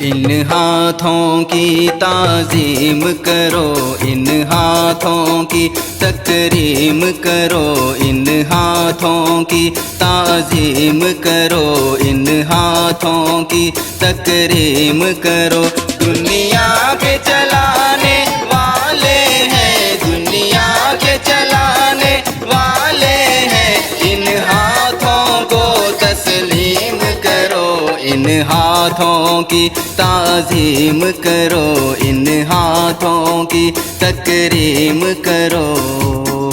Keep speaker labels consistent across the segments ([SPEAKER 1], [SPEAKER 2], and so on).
[SPEAKER 1] ان ہاتھوں کی تعظیم کرو، ان ہاتھوں کی تکریم کرو، ان ہاتھوں کی تعظیم کرو، ان ہاتھوں کی تکریم کرو۔ دنیا کے چلانے والے ہیں، دنیا کے چلانے والے ہیں، ان ہاتھوں کو تسلیم کرو، ان ہاتھوں کی تعظیم کرو، ان ہاتھوں کی تکریم کرو۔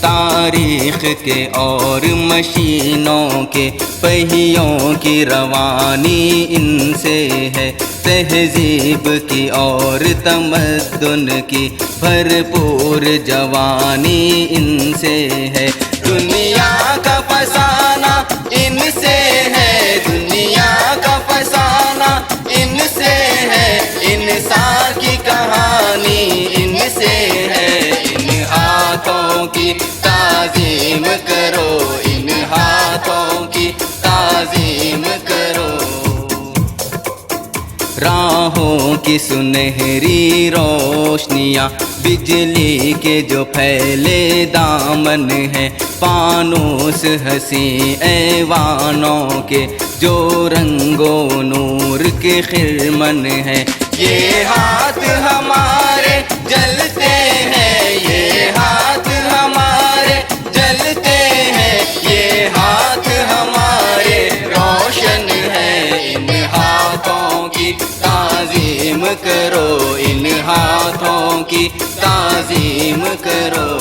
[SPEAKER 1] تاریخ کے اور مشینوں کے پہیوں کی روانی ان سے ہے، تہذیب کی اور تمدن کی بھرپور جوانی ان سے ہے۔ دنیا کا فسانہ ان سے ہے، دنیا کا فسانہ ان سے ہے، انسان کی کہانی ان سے ہے۔ ان ہاتھوں کی تعظیم کرو، ان ہاتھوں کی تعظیم کرو۔ راہوں کی سنہری روشنیاں، بجلی کے جو پھیلے دامن ہیں، فانوس حسین ایوانوں کے جو رنگ و نور کے خرمن ہیں۔ یہ ہاتھ ہمارے جلتے ہیں، یہ ہاتھ ہمارے جلتے ہیں، یہ ہاتھ ہمارے روشن ہیں۔ ان ہاتھوں کی تعظیم کرو، ان ہاتھوں کی تعظیم کرو۔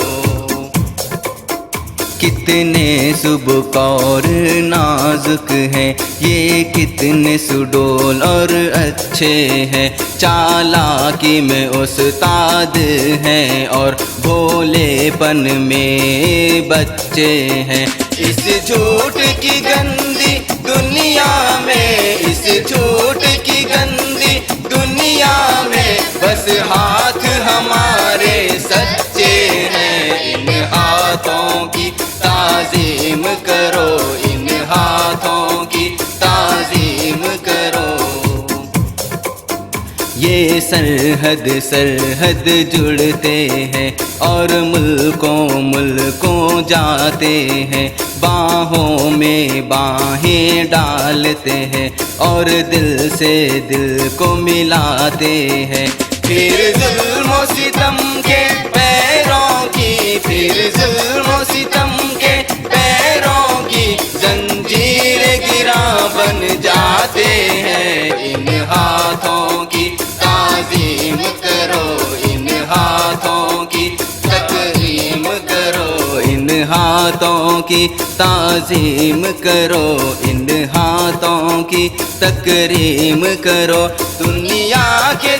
[SPEAKER 1] کتنے سبک اور نازک ہیں یہ، کتنے سڈول اور اچھے ہیں، چالاکی میں استاد ہیں اور بھولے پن میں بچے ہیں۔ اس جھوٹ کی گندی دنیا میں، اس جھوٹ کی گندی دنیا میں، بس ہاتھ ہمارے سچے ہیں۔ ان ہاتھوں کی تعظیم کرو، ان ہاتھوں کی تعظیم کرو۔ یہ سرحد سرحد جڑتے ہیں اور ملکوں ملکوں جاتے ہیں، باہوں میں باہیں ڈالتے ہیں اور دل سے دل کو ملاتے ہیں۔ پھر ظلم و ستم کے پیروں کی، پھر ظلم و ستم کے پیروں کی زنجیر گراں بن جاتے ہیں۔ ان ہاتھوں کی تعظیم کرو، ان ہاتھوں کی تکریم کرو، ان ہاتھوں کی تعظیم کرو، ان ہاتھوں کی تکریم کرو۔ دنیا کے